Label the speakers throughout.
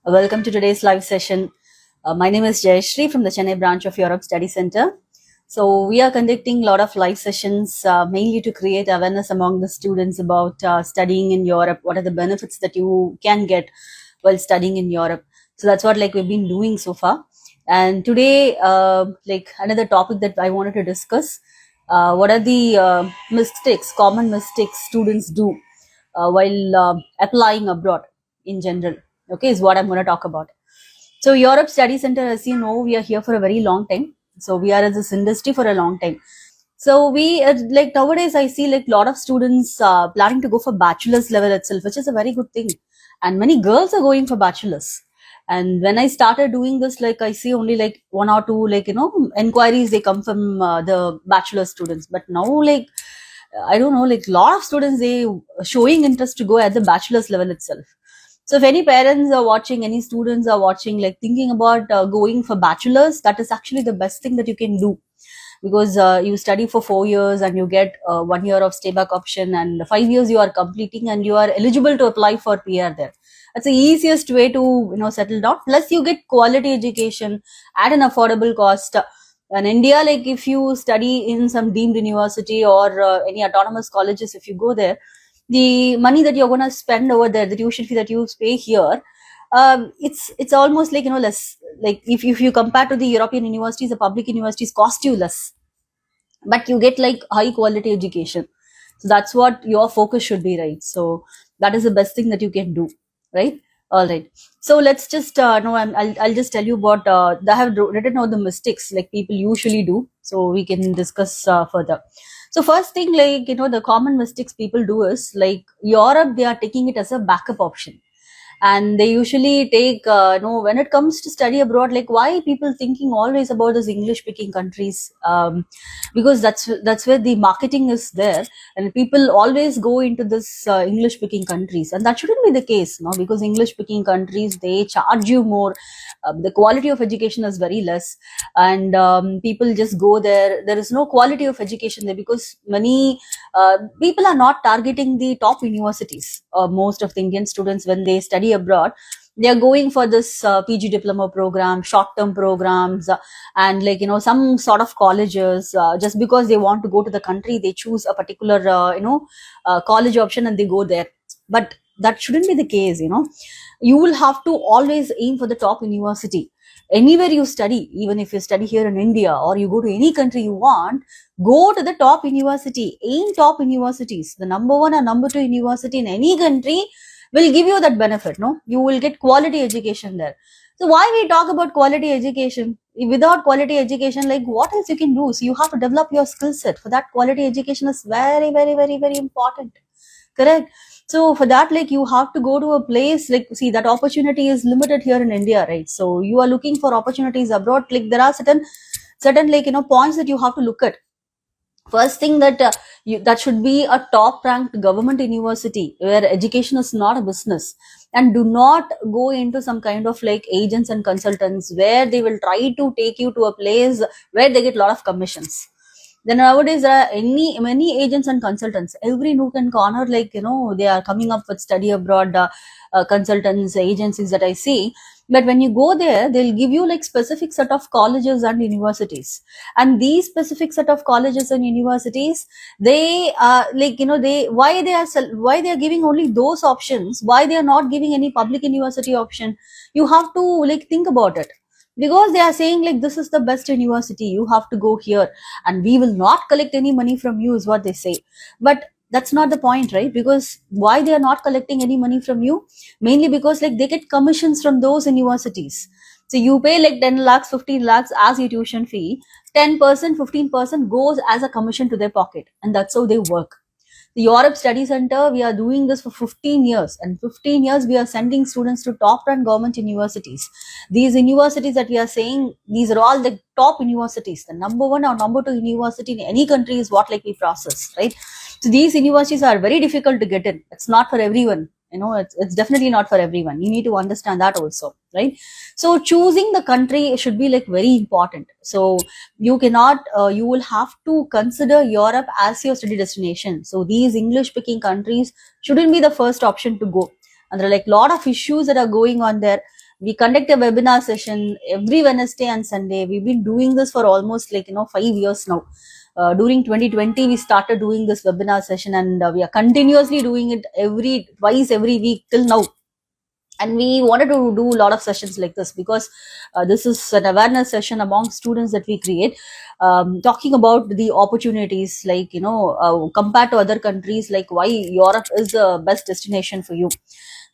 Speaker 1: Welcome to today's live session. My name is Jayashree from the Chennai branch of Europe Study Center. So we are conducting a lot of live sessions mainly to create awareness among the students about studying in Europe. What are the benefits that you can get while studying in Europe? So that's what we've been doing so far. And today, another topic that I wanted to discuss, what are the common mistakes students do while applying abroad in general. Okay, is what I'm going to talk about. So Europe Study Center, as you know, we are here for a very long time. So we are in this industry for a long time. So we like nowadays I see like a lot of students planning to go for bachelor's level itself, which is a very good thing. And many girls are going for bachelor's. And when I started doing this, like I see only like one or two inquiries they come from the bachelor students. But now like I don't know, like a lot of students they showing interest to go at the bachelor's level itself. So if any parents are watching, any students are watching, like thinking about going for bachelor's, that is actually the best thing that you can do, because you study for 4 years and you get 1 year of stay back option, and 5 years you are completing and you are eligible to apply for PR there. That's the easiest way to settle down. Plus you get quality education at an affordable cost. In India, like if you study in some deemed university or any autonomous colleges, if you go there, the money that you're going to spend over there, the tuition fee that you pay here, it's almost like less. Like if you compare to the European universities, the public universities cost you less, but you get like high quality education. So that's what your focus should be, right? So that is the best thing that you can do, right? All right. So let's just no, I'll just tell you about. I have written out the mistakes like people usually do, so we can discuss further. So first thing, like the common mistakes people do is like Europe, they are taking it as a backup option, and they usually take when it comes to study abroad, like why people thinking always about those English speaking countries, because that's where the marketing is there, and people always go into this English speaking countries, and that shouldn't be the case, no, because English speaking countries, they charge you more. The quality of education is very less, and people just go there. There is no quality of education there because many people are not targeting the top universities. Most of the Indian students, when they study abroad, they are going for this PG diploma program, short-term programs, and some sort of colleges. Just because they want to go to the country, they choose a particular college option and they go there. But that shouldn't be the case. You will have to always aim for the top university. Anywhere you study, even if you study here in India or you go to any country you want, go to the top university. Aim top universities. The number one or number two university in any country will give you that benefit. No, you will get quality education there. So why we talk about quality education? Without quality education, like what else you can do? So you have to develop your skill set. For that, quality education is very, very, very, very important. Correct. So for that, like you have to go to a place, like see that opportunity is limited here in India, right? So you are looking for opportunities abroad. Like there are certain points that you have to look at. First thing that that should be a top ranked government university where education is not a business, and do not go into some kind of like agents and consultants where they will try to take you to a place where they get a lot of commissions. Then nowadays there are many agents and consultants every nook and corner, like they are coming up with study abroad consultants agencies that I see. But when you go there, they'll give you like specific set of colleges and universities, and these specific set of colleges and universities, they they why they are giving only those options, why they are not giving any public university option. You have to like think about it, because they are saying like this is the best university, you have to go here, and we will not collect any money from you, is what they say. But that's not the point, right? Because why they are not collecting any money from you? Mainly because like they get commissions from those universities. So you pay like 10 lakhs 15 lakhs as your tuition fee, 10% 15% goes as a commission to their pocket, and that's how they work. The Europe Study Center, we are doing this for 15 years, and 15 years we are sending students to top ranked government universities. These universities that we are saying, these are all the top universities. The number one or number two university in any country is what like we process, right? So these universities are very difficult to get in. It's not for everyone. It's definitely not for everyone. You need to understand that also, right? So choosing the country should be like very important. So you cannot you will have to consider Europe as your study destination. So these English speaking countries shouldn't be the first option to go. And there are like a lot of issues that are going on there. We conduct a webinar session every Wednesday and Sunday. We've been doing this for almost 5 years now. During 2020, we started doing this webinar session, and we are continuously doing it twice every week till now. And we wanted to do a lot of sessions like this because this is an awareness session among students that we create, talking about the opportunities, compared to other countries, like why Europe is the best destination for you.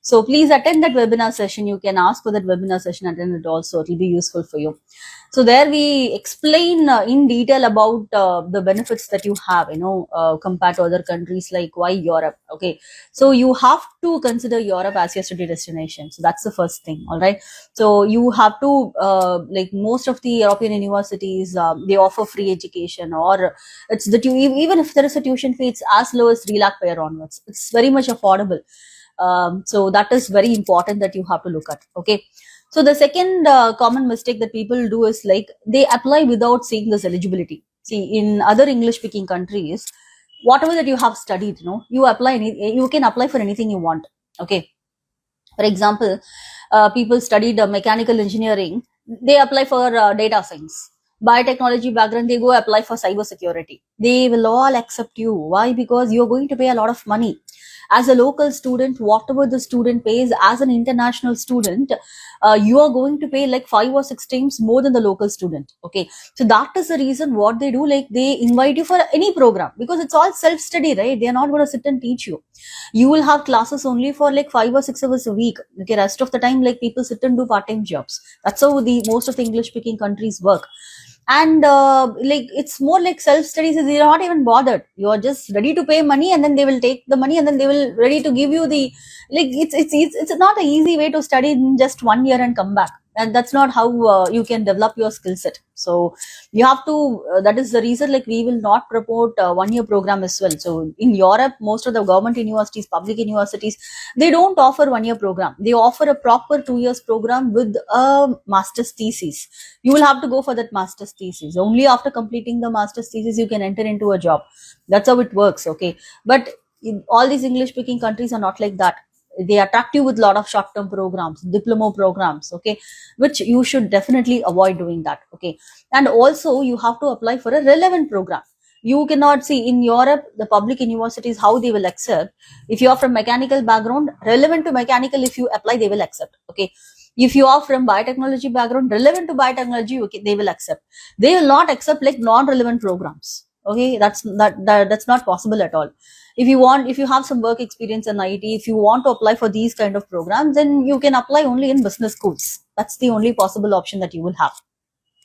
Speaker 1: So please attend that webinar session. You can ask for that webinar session, attend it also. It will be useful for you. So there we explain in detail about the benefits that you have, compared to other countries, like why Europe. Okay. So you have to consider Europe as your study destination. So that's the first thing. All right. So you have to, most of the European universities, they offer free education, or it's that even if there is a tuition fee, it's as low as 3 lakh per year onwards. It's very much affordable. So that is very important that you have to look at. Okay. So the second common mistake that people do is like they apply without seeing this eligibility. See, in other English speaking countries, whatever that you have studied, you you can apply for anything you want. Okay. For example, people studied mechanical engineering, they apply for data science. Biotechnology background, they go apply for cyber security. They will all accept you. Why? Because you're going to pay a lot of money. As a local student, whatever the student pays, as an international student, you are going to pay like 5 or 6 times more than the local student. Okay. So that is the reason what they do, like they invite you for any program, because it's all self-study, right? They're not going to sit and teach you. You will have classes only for like 5 or 6 hours a week. Okay. Rest of the time, like people sit and do part-time jobs. That's how the most of the English speaking countries work. And it's more like self-studies. They're not even bothered. You're just ready to pay money, and then they will take the money, and then they will ready to give you the, like, it's not an easy way to study in just 1 year and come back. And that's not how you can develop your skill set. So you have to, that is the reason, like, we will not promote 1 year program as well. So in Europe, most of the government universities, public universities, they don't offer 1 year program. They offer a proper 2 years program with a master's thesis. You will have to go for that master's thesis. Only after completing the master's thesis, you can enter into a job. That's how it works. Okay. But in all these English speaking countries are not like that. They attract you with a lot of short-term programs, diploma programs, okay, which you should definitely avoid doing that. Okay. And also you have to apply for a relevant program. You cannot see in Europe, the public universities, how they will accept. If you are from mechanical background, relevant to mechanical, if you apply, they will accept. Okay. If you are from biotechnology background, relevant to biotechnology, okay, they will accept. They will not accept like non-relevant programs. Okay, that's not possible at all. If you have some work experience in IT, if you want to apply for these kind of programs, then you can apply only in business schools. That's the only possible option that you will have.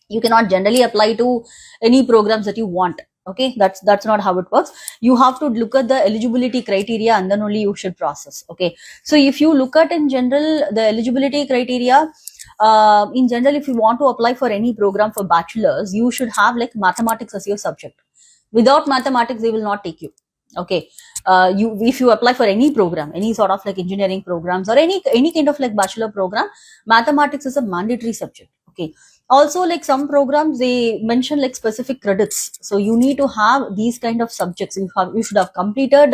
Speaker 1: You cannot generally apply to any programs that you want. Okay, that's not how it works. You have to look at the eligibility criteria, and then only you should process. Okay, so if you look at in general the eligibility criteria, in general, if you want to apply for any program for bachelor's, you should have like mathematics as your subject. Without mathematics, they will not take you. Okay. If you apply for any program, any sort of like engineering programs, or any kind of like bachelor program, mathematics is a mandatory subject. Okay. Also, like some programs, they mention like specific credits. So you need to have these kind of subjects. You should have completed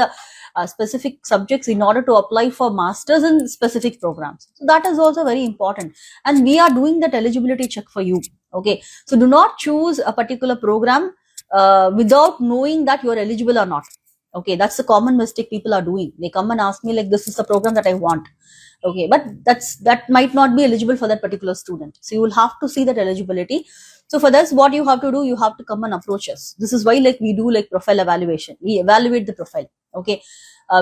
Speaker 1: specific subjects in order to apply for masters in specific programs. So that is also very important. And we are doing that eligibility check for you. Okay. So do not choose a particular program without knowing that you are eligible or not. Okay, that's the common mistake people are doing. They come and ask me like, this is the program that I want. Okay, but that might not be eligible for that particular student. So you will have to see that eligibility. So for this, what you have to do, you have to come and approach us. This is why like we do like profile evaluation. We evaluate the profile. Okay,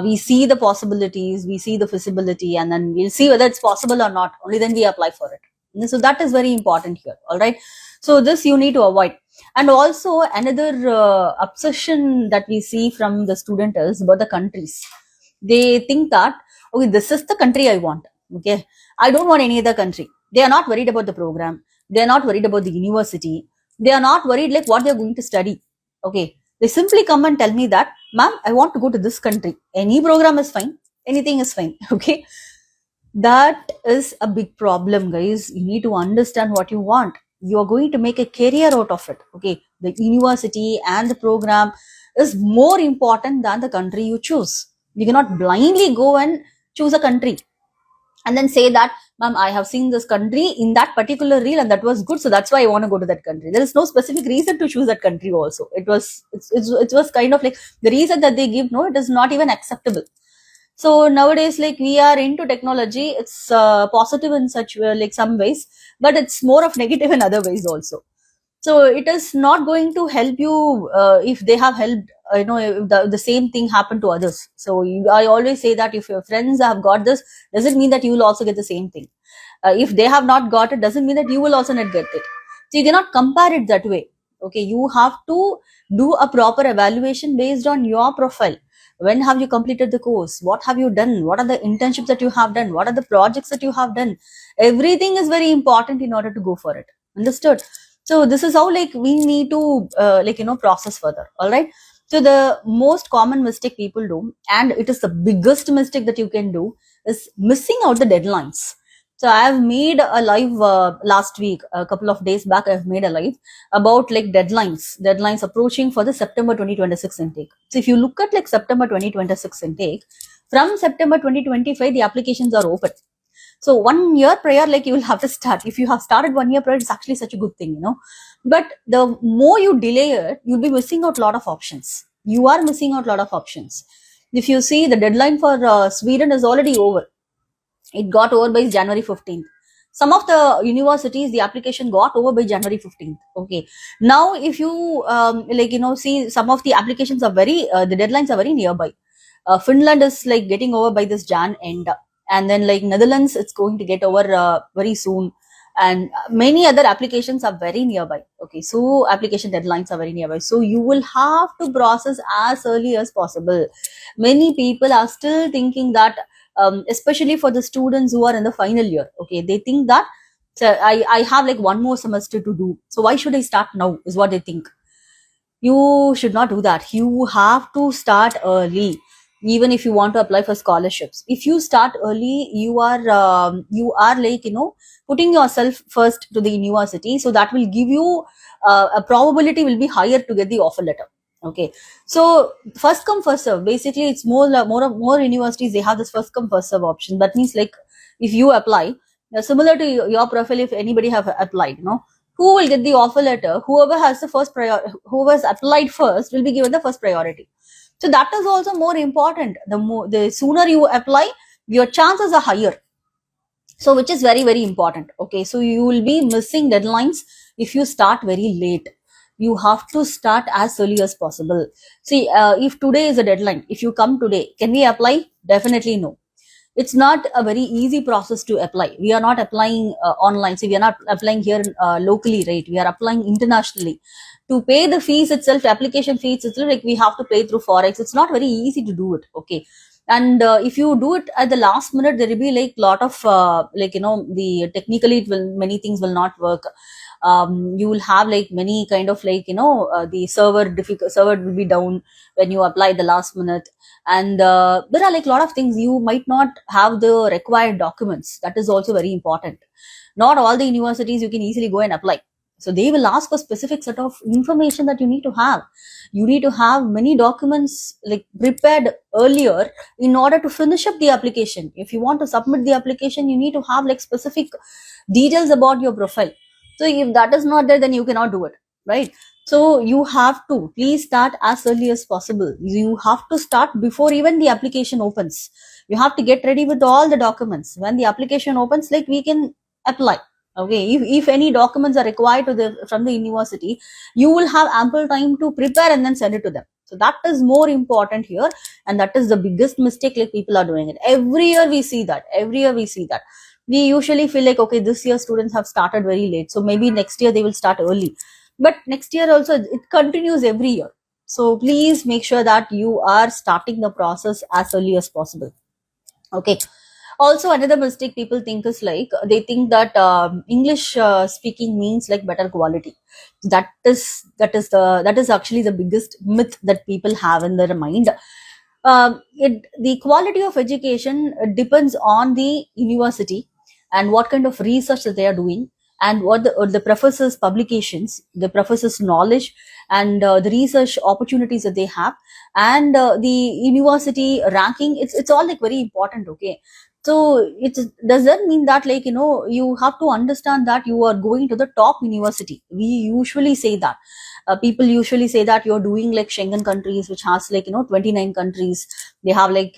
Speaker 1: we see the possibilities, we see the feasibility, and then we'll see whether it's possible or not. Only then we apply for it. And so that is very important here. All right. So this you need to avoid. And also another obsession that we see from the student is about the countries. They think that, okay, this is the country I want. Okay, I don't want any other country. They are not worried about the program. They are not worried about the university. They are not worried like what they are going to study. Okay, they simply come and tell me that, ma'am, I want to go to this country. Any program is fine. Anything is fine. Okay, that is a big problem, guys. You need to understand what you want. You are going to make a career out of it. Okay, the university and the program is more important than the country you choose. You cannot blindly go and choose a country. and then say that, ma'am, I have seen this country in that particular reel and that was good, so that's why I want to go to that country. There is no specific reason to choose that country also. It was kind of like the reason that they give, no, it is not even acceptable. So nowadays, like, we are into technology, it's positive in such like some ways, but it's more of negative in other ways also. So it is not going to help you if they have helped, if the same thing happened to others. So I always say that if your friends have got this, doesn't mean that you will also get the same thing. If they have not got it, doesn't mean that you will also not get it. So you cannot compare it that way. Okay, you have to do a proper evaluation based on your profile. When have you completed the course? What have you done? What are the internships that you have done? What are the projects that you have done? Everything is very important in order to go for it. Understood? So this is how, like, we need to process further. All right. So the most common mistake people do, and it is the biggest mistake that you can do, is missing out the deadlines. So I have made a live last week, a couple of days back. I have made a live about like deadlines approaching for the September 2026 intake. So if you look at like September 2026 intake, from September 2025, the applications are open. So 1 year prior, like, you will have to start. If you have started 1 year prior, it's actually such a good thing, But the more you delay it, you'll be missing out a lot of options. You are missing out a lot of options. If you see, the deadline for Sweden is already over. It got over by January 15th. Some of the universities, the application got over by January 15th. Okay. Now, if you see, some of the applications are the deadlines are very nearby. Finland is like getting over by this Jan end, and then like Netherlands, it's going to get over very soon, and many other applications are very nearby. Okay, so application deadlines are very nearby, so you will have to process as early as possible. Many people are still thinking that, especially for the students who are in the final year, okay, they think that, so I have like one more semester to do, so why should I start now, is what they think. You should not do that. You have to start early. Even if you want to apply for scholarships, if you start early, you are like, putting yourself first to the university, so that will give you a probability will be higher to get the offer letter. Okay, so first come first serve. Basically, it's more universities, they have this first come first serve option. That means, like, if you apply, similar to your profile, if anybody have applied, who will get the offer letter? Whoever has the whoever has applied first will be given the first priority. So that is also more important. The sooner you apply, your chances are higher. So which is very, very important. Okay, so you will be missing deadlines if you start very late. You have to start as early as possible. See, if today is a deadline, if you come today, can we apply? Definitely no. It's not a very easy process to apply. We are not applying online. So we are not applying here locally, right? We are applying internationally. To pay the fees itself, application fees itself, like, we have to pay through Forex. It's not very easy to do it. Okay. And if you do it at the last minute, there will be like lot of the technically many things will not work. You will have like many kind of like, the server will be down when you apply the last minute. And there are like a lot of things. You might not have the required documents. That is also very important. Not all the universities you can easily go and apply. So they will ask for specific set of information that you need to have. You need to have many documents like prepared earlier in order to finish up the application. If you want to submit the application, you need to have like specific details about your profile. So if that is not there, then you cannot do it, right? So you have to please start as early as possible. You have to start before even the application opens. You have to get ready with all the documents. When the application opens, like, we can apply. Okay, if any documents are required from the university, you will have ample time to prepare and then send it to them. So that is more important here, and that is the biggest mistake like people are doing it. Every year we see that. We usually feel like, okay, this year students have started very late, so maybe next year they will start early. But next year also it continues every year. So please make sure that you are starting the process as early as possible. Okay. Also, another mistake people think is like, they think that English speaking means like better quality. That is actually the biggest myth that people have in their mind. The quality of education depends on the university and what kind of research that they are doing, and what the professors' publications, the professors' knowledge, and the research opportunities that they have, and the university ranking. It's all like very important. Okay. So it does that mean that, like, you have to understand that you are going to the top university. We usually say that, people usually say that you're doing like Schengen countries, which has like 29 countries. They have like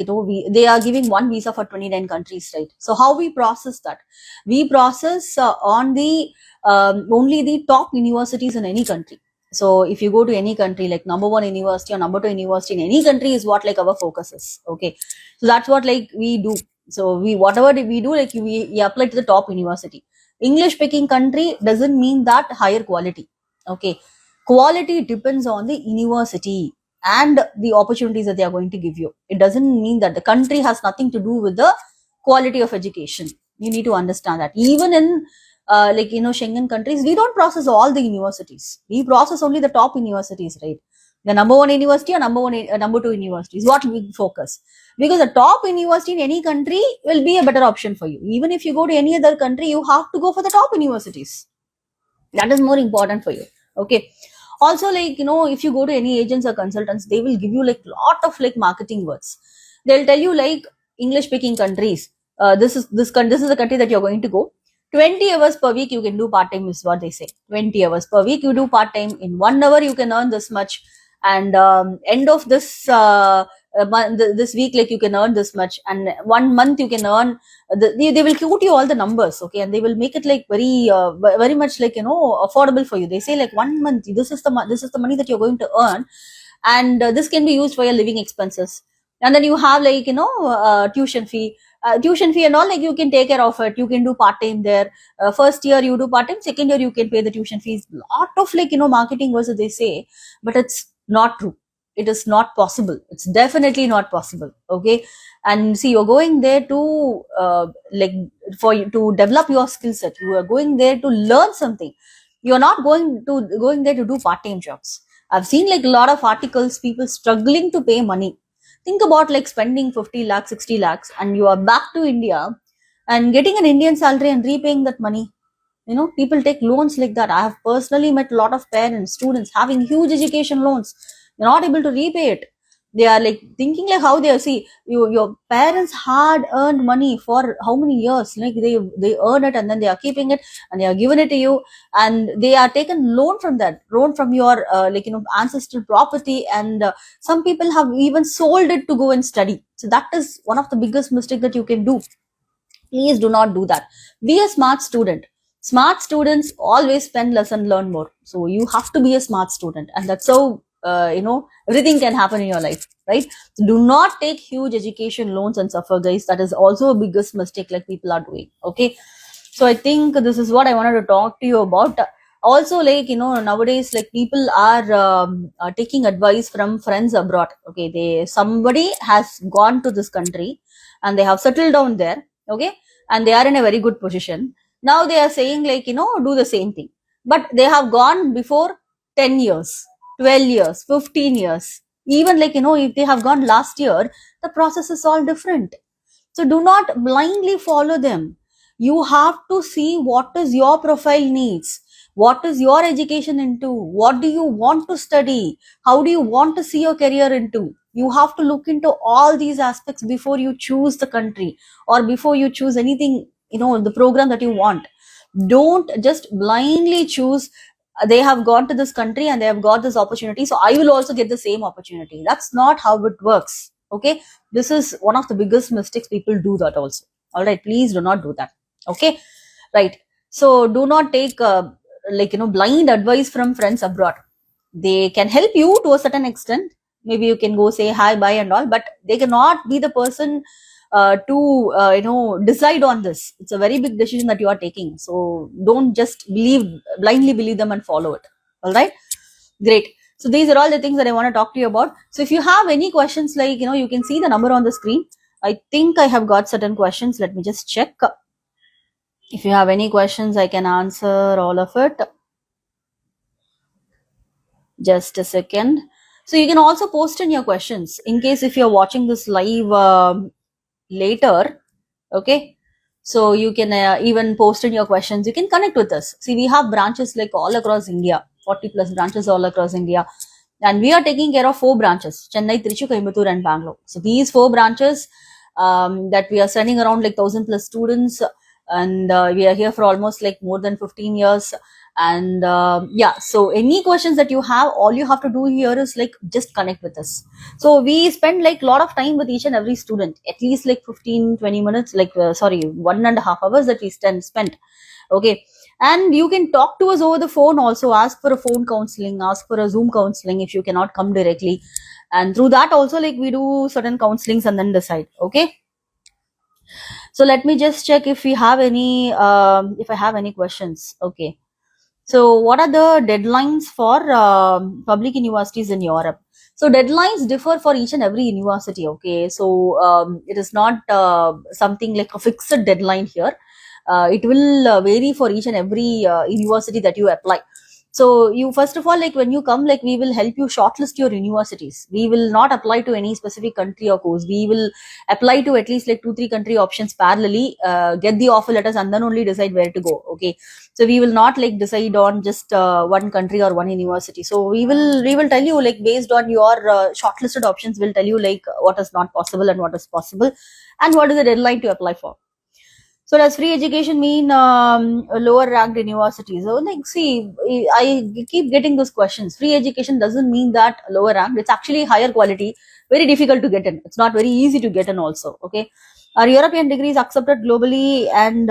Speaker 1: they are giving one visa for 29 countries, right? So how we process that? We process on the only the top universities in any country. So if you go to any country, like number one university or number two university in any country is what like our focus is. Okay, so that's what like we do. So we, whatever we do, like we apply to the top university. English speaking country doesn't mean that higher quality. Okay, quality depends on the university and the opportunities that they are going to give you. It doesn't mean that the country has nothing to do with the quality of education. You need to understand that even in like Schengen countries, we don't process all the universities. We process only the top universities, right? The number one university or number two university is what we focus, because the top university in any country will be a better option for you. Even if you go to any other country, you have to go for the top universities. That is more important for you. Okay, also, like if you go to any agents or consultants, they will give you like lot of like marketing words. They'll tell you like English speaking countries, this is the country that you're going to go. 20 hours per week you can do part time is what they say. 20 hours per week you do part time. In 1 hour you can earn this much, and end of this this week, like you can earn this much, and 1 month you can earn they will quote you all the numbers. Okay, and they will make it like very much like affordable for you. They say like 1 month, this is the money that you're going to earn, and this can be used for your living expenses. And then you have like tuition fee, and all, like you can take care of it. You can do part time there. First year you do part time, second year you can pay the tuition fees. Lot of like marketing words that they say, but it's not true. It is not possible. It's definitely not possible. Okay, and see, you're going there to like for you to develop your skill set. You are going there to learn something. You're not going there to do part time jobs. I've seen like a lot of articles, people struggling to pay money. Think about like spending 50 lakhs, 60 lakhs, and you are back to India and getting an Indian salary and repaying that money. People take loans like that. I have personally met a lot of parents, students having huge education loans. They're not able to repay it. They are like thinking like how they are. See, your parents hard earned money for how many years? Like they earn it and then they are keeping it and they are giving it to you, and they are taken loan from your ancestral property, and some people have even sold it to go and study. So that is one of the biggest mistake that you can do. Please do not do that. Be a smart student. Smart students always spend less and learn more. So you have to be a smart student, and that's how everything can happen in your life, right? So do not take huge education loans and suffer, guys. That is also a biggest mistake like people are doing. Okay, so I think this is what I wanted to talk to you about. Also, like nowadays, like people are taking advice from friends abroad. Okay, somebody has gone to this country and they have settled down there. Okay, and they are in a very good position. Now they are saying like do the same thing, but they have gone before 10 years, 12 years, 15 years. Even like if they have gone last year, the process is all different. So do not blindly follow them. You have to see what is your profile needs, what is your education into, what do you want to study, how do you want to see your career into. You have to look into all these aspects before you choose the country or before you choose anything, the program that you want. Don't just blindly choose, they have gone to this country and they have got this opportunity, so I will also get the same opportunity. That's not how it works. Okay, this is one of the biggest mistakes people do that also. All right, please do not do that. Okay, right. So do not take blind advice from friends abroad. They can help you to a certain extent. Maybe you can go say hi, bye and all, but they cannot be the person to decide on this. It's a very big decision that you are taking. So don't just blindly believe them and follow it. All right, great. So these are all the things that I want to talk to you about. So if you have any questions, like you can see the number on the screen. I think I have got certain questions. Let me just check. If you have any questions, I can answer all of it. Just a second. So you can also post in your questions in case if you're watching this live later. Okay, so you can even post in your questions. You can connect with us. See, we have branches like all across India, 40 plus branches all across India, and we are taking care of 4 branches: Chennai, Trichy, Coimbatore and Bangalore. So these 4 branches, that we are sending around like 1,000 plus students, and we are here for almost like more than 15 years. And yeah, so any questions that you have, all you have to do here is like just connect with us. So we spend like a lot of time with each and every student, at least like 15-20 minutes, like sorry, 1.5 hours that we spent. Okay, and you can talk to us over the phone also, ask for a phone counseling, ask for a Zoom counseling if you cannot come directly, and through that also like we do certain counselings and then decide. Okay, so let me just check if we have any if I have any questions. Okay, so what are the deadlines for public universities in Europe? So deadlines differ for each and every university. Okay, so it is not something like a fixed deadline here. It will vary for each and every university that you apply. So you, first of all, like when you come, like we will help you shortlist your universities. We will not apply to any specific country or course. We will apply to at least like 2-3 country options parallelly, get the offer letters, and then only decide where to go. Okay, so we will not like decide on just one country or one university. So we will tell you like based on your shortlisted options, we'll tell you like what is not possible and what is possible, and what is the deadline to apply for. So does free education mean lower ranked universities? So like, see, I keep getting those questions. Free education doesn't mean that lower ranked. It's actually higher quality, very difficult to get in. It's not very easy to get in also. Okay. Are European degrees accepted globally and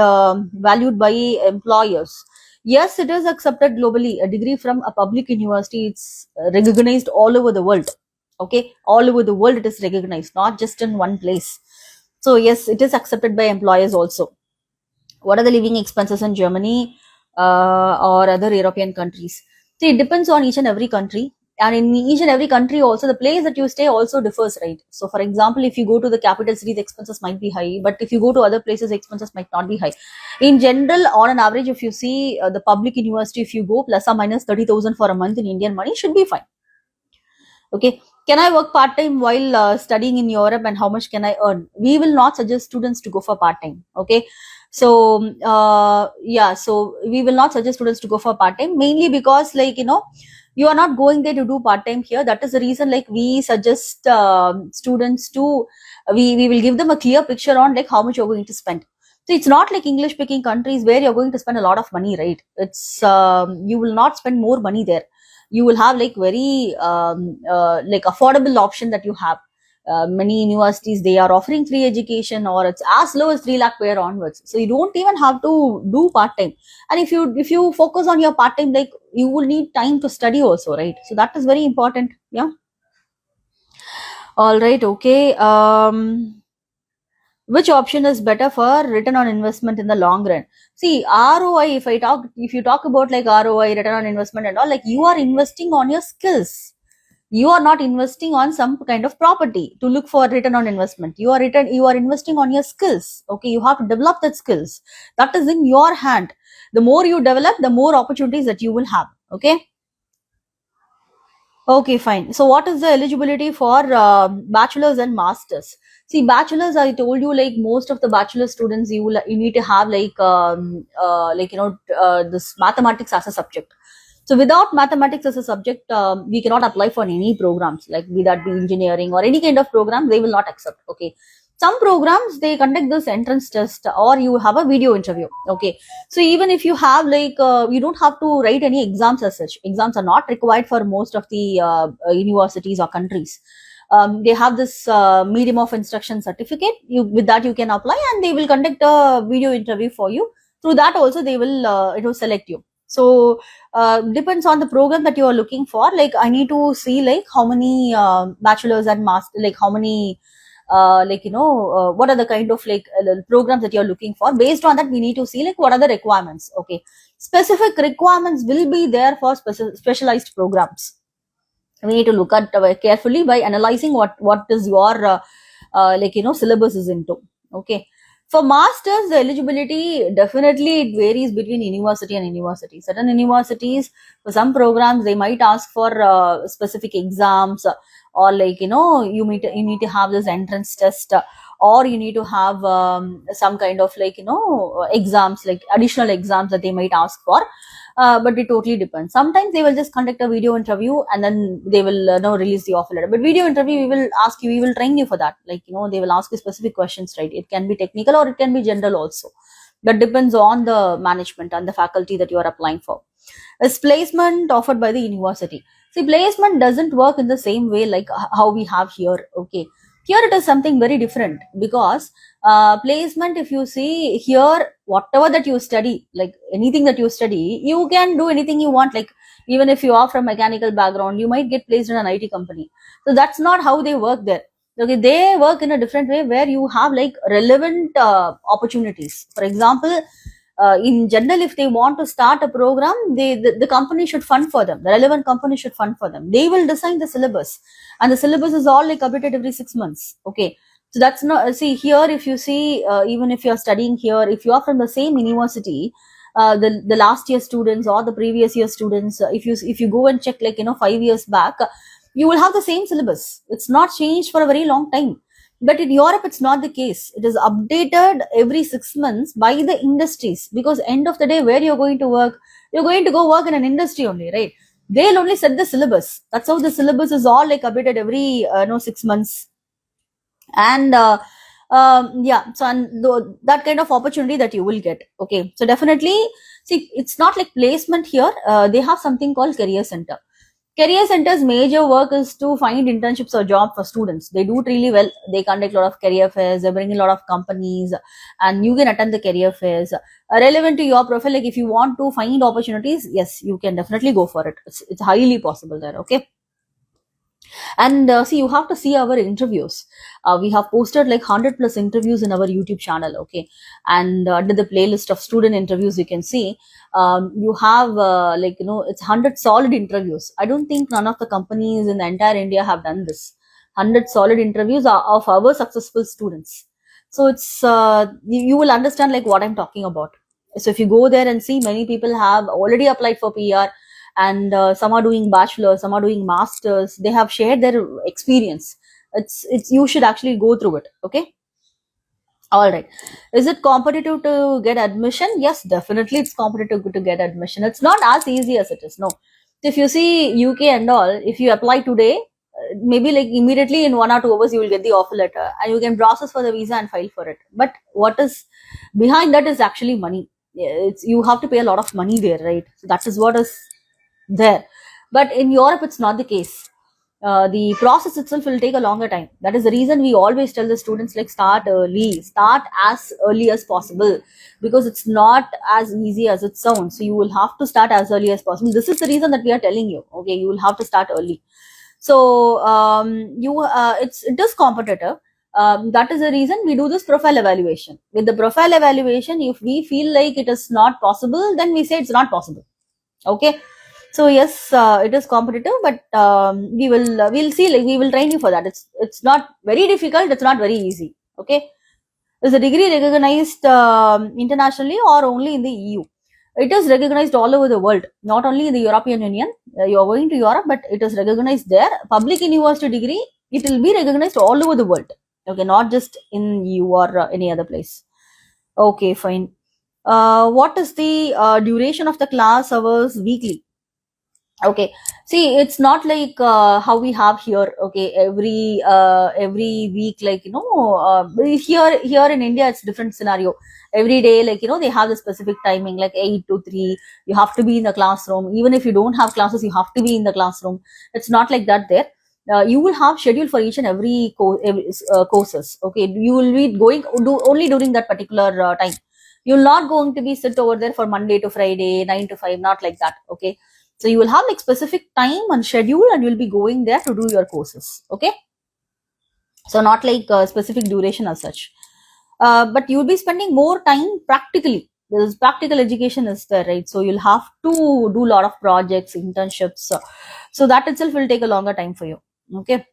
Speaker 1: valued by employers? Yes, it is accepted globally. A degree from a public university, it's recognized all over the world. Okay. All over the world, it is recognized, not just in one place. So yes, it is accepted by employers also. What are the living expenses in Germany or other European countries? See, it depends on each and every country. And in each and every country also, the place that you stay also differs, right? So for example, if you go to the capital city, the expenses might be high. But if you go to other places, the expenses might not be high. In general, on an average, if you see the public university, if you go plus or minus 30,000 for a month in Indian money, should be fine. Okay, can I work part-time while studying in Europe, and how much can I earn? We will not suggest students to go for part-time. Okay, so yeah, so we will not suggest students to go for part-time, mainly because like you are not going there to do part-time here. That is the reason like we suggest students to, we will give them a clear picture on like how much you're going to spend. So it's not like English speaking countries where you're going to spend a lot of money, right? It's you will not spend more money there. You will have like very like affordable option that you have. Many universities, they are offering free education, or it's as low as 3 lakh per year onwards. So you don't even have to do part time. And if you focus on your part time, like you will need time to study also, right? So that is very important. Yeah. All right. Okay. Which option is better for return on investment in the long run? See, ROI, if you talk about like ROI, return on investment and all, like you are investing on your skills. You are not investing on some kind of property to look for return on investment. You are investing on your skills. Okay, you have to develop that skills. That is in your hand. The more you develop, the more opportunities that you will have. Okay. Okay, fine. So what is the eligibility for bachelor's and master's? See, bachelor's, I told you like most of the bachelor students, you need to have like this mathematics as a subject. So without mathematics as a subject, we cannot apply for any programs, like be that be engineering or any kind of program, they will not accept. Okay. Some programs, they conduct this entrance test, or you have a video interview. Okay, so even if you have like you don't have to write any exams as such. Exams are not required for most of the universities or countries. They have this medium of instruction certificate. With that you can apply, and they will conduct a video interview for you. Through that also they will it will select you. So depends on the program that you are looking for. Like I need to see like how many bachelors and master, like how many what are the kind of like programs that you're looking for. Based on that, we need to see like what are the requirements. Okay, specific requirements will be there for specialized programs. We need to look at carefully by analyzing what is your syllabus is into. Okay, for masters, the eligibility, definitely it varies between university and university. Certain universities, for some programs, they might ask for specific exams, or like you need to have this entrance test, or you need to have some kind of like exams, like additional exams that they might ask for. but it totally depends. Sometimes they will just conduct a video interview and then they will release the offer letter. But video interview, we will ask you, we will train you for that. Like, they will ask you specific questions, right? It can be technical or it can be general also. That depends on the management and the faculty that you are applying for. Is placement offered by the university. See, placement doesn't work in the same way like how we have here. Okay, here it is something very different, because placement, if you see here, whatever that you study, like anything that you study, you can do anything you want. Like, even if you are from mechanical background, you might get placed in an IT company. So that's not how they work there. Okay, they work in a different way, where you have like relevant opportunities. For example, in general, if they want to start a program, the company should fund for them. The relevant company should fund for them. They will design the syllabus, and the syllabus is all like updated every 6 months. Okay, so that's not, see here, if you see, even if you are studying here, if you are from the same university, the last year students or the previous year students, if you go and check, like 5 years back, you will have the same syllabus. It's not changed for a very long time. But in Europe, it's not the case. It is updated every 6 months by the industries, because end of the day, where you're going to work, you're going to go work in an industry only, right? They'll only set the syllabus. That's how the syllabus is all like updated every 6 months. And yeah, so and that kind of opportunity that you will get. Okay, so definitely, see, it's not like placement here. They have something called career center. Career Center's major work is to find internships or job for students. They do it really well. They conduct a lot of career fairs. They bring a lot of companies, and you can attend the career fairs. Relevant to your profile, like if you want to find opportunities, yes, you can definitely go for it. It's highly possible there. Okay. And see, you have to see our interviews. We have posted like 100+ interviews in our YouTube channel. Okay, and under the playlist of student interviews, you can see you have it's 100 solid interviews. I don't think none of the companies in the entire India have done this. 100 solid interviews are of our successful students. So it's you will understand like what I'm talking about. So if you go there and see, many people have already applied for PR, and some are doing bachelor, some are doing masters. They have shared their experience. It's you should actually go through it. Okay, all right. Is it competitive to get admission? Yes, definitely it's competitive to get admission. It's not as easy as it is. No, if you see UK and all, if you apply today, maybe like immediately in 1 or 2 hours you will get the offer letter, and you can process for the visa and file for it. But what is behind that is actually money. It's, you have to pay a lot of money there, right? So that is what is there. But in Europe, it's not the case. The process itself will take a longer time. That is the reason we always tell the students, like, start early, start as early as possible, because it's not as easy as it sounds. So you will have to start as early as possible. This is the reason that we are telling you. Okay, you will have to start early. So it is competitive. That is the reason we do this profile evaluation. With the profile evaluation, if we feel like it is not possible, then we say it's not possible. Okay. So yes, it is competitive, but we'll see. Like, we will train you for that. It's not very difficult. It's not very easy. Okay. Is the degree recognized internationally or only in the EU? It is recognized all over the world, not only in the European Union. You are going to Europe, but it is recognized there. Public university degree, it will be recognized all over the world. Okay, not just in EU or any other place. Okay, fine. What is the duration of the class hours weekly? Okay, see, it's not like how we have here. Okay, every week, like, here in India, it's different scenario. Every day, like, they have the specific timing, like 8 to 3. You have to be in the classroom. Even if you don't have classes, you have to be in the classroom. It's not like that there. You will have schedule for each and every courses. Okay, you will be going do only during that particular time. You're not going to be sit over there for Monday to Friday, 9 to 5, not like that. Okay, so you will have like specific time and schedule, and you'll be going there to do your courses. Okay, so not like specific duration as such, but you'll be spending more time practically. There's practical education is there, right? So you'll have to do a lot of projects, internships. So that itself will take a longer time for you. Okay.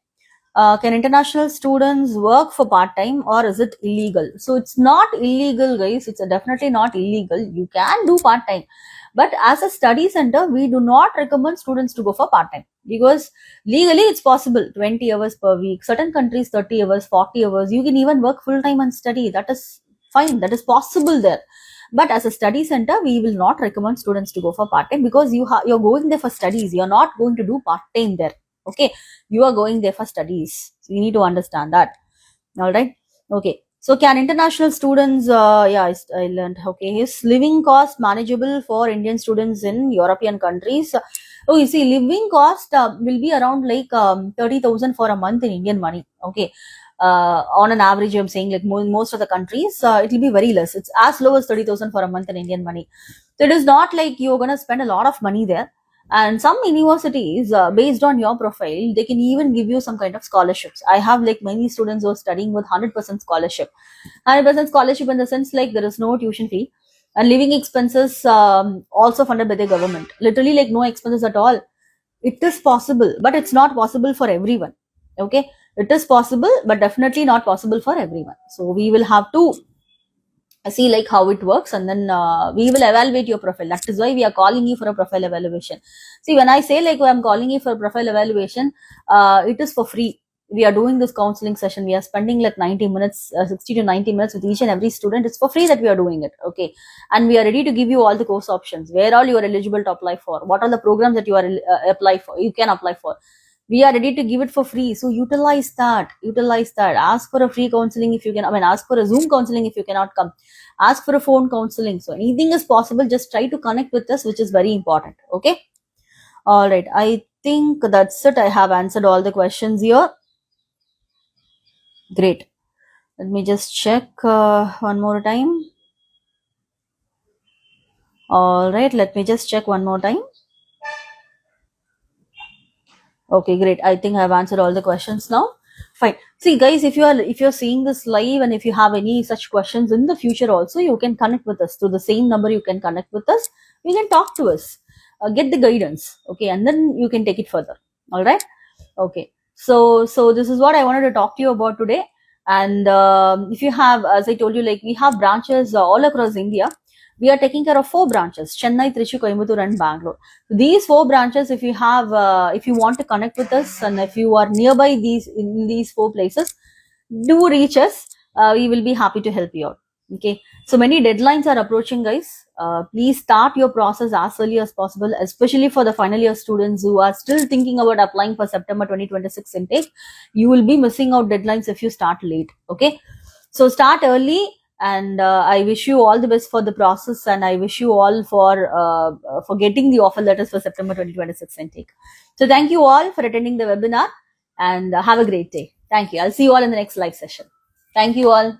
Speaker 1: Can international students work for part-time, or is it illegal? So it's not illegal, guys. It's definitely not illegal. You can do part-time, but as a study center, we do not recommend students to go for part-time, because legally it's possible 20 hours per week. Certain countries 30 hours, 40 hours. You can even work full-time and study. That is fine. That is possible there. But as a study center, we will not recommend students to go for part-time, because you're going there for studies. You're not going to do part-time there. Okay, you are going there for studies. So you need to understand that. All right. Okay. So can international students, I learned. Okay. Is living cost manageable for Indian students in European countries? Oh, you see, living cost will be around like 30,000 for a month in Indian money. Okay. On an average, I'm saying like most of the countries, it will be very less. It's as low as 30,000 for a month in Indian money. So it is not like you're going to spend a lot of money there. And some universities, based on your profile, they can even give you some kind of scholarships. I have like many students who are studying with 100% scholarship. 100% scholarship in the sense like there is no tuition fee, and living expenses also funded by the government. Literally like no expenses at all. It is possible, but it's not possible for everyone. Okay, it is possible, but definitely not possible for everyone. So we will have to see like how it works, and then we will evaluate your profile. That is why we are calling you for a profile evaluation. See, when I say like I'm calling you for a profile evaluation, it is for free. We are doing this counseling session. We are spending like 90 minutes, 60 to 90 minutes with each and every student. It's for free that we are doing it. Okay, and we are ready to give you all the course options, where all you are eligible to apply for, what are the programs that you are apply for, you can apply for. We are ready to give it for free. So utilize that. Ask for a free counseling if you can. Ask for a Zoom counseling if you cannot come. Ask for a phone counseling. So anything is possible. Just try to connect with us, which is very important. Okay. All right. I think that's it. I have answered all the questions here. Great. Let me just check one more time. All right. Let me just check one more time. Okay, great. I think I've answered all the questions now. Fine. See, guys, if you're seeing this live, and if you have any such questions in the future also, you can connect with us through the same number. You can connect with us. You can talk to us, get the guidance. Okay, and then you can take it further. All right. Okay. So this is what I wanted to talk to you about today. And if you have, as I told you, like we have branches all across India. We are taking care of 4 branches: Chennai, Trichy, Coimbatore, and Bangalore. These 4 branches, if you have, if you want to connect with us, and if you are nearby in these 4 places, do reach us. We will be happy to help you out. Okay. So many deadlines are approaching, guys. Please start your process as early as possible, especially for the final year students who are still thinking about applying for September 2026 intake. You will be missing out deadlines if you start late. Okay. So start early. And I wish you all the best for the process, and I wish you all for getting the offer letters for September 2026 intake. So thank you all for attending the webinar, and have a great day. Thank you. I'll see you all in the next live session. Thank you all.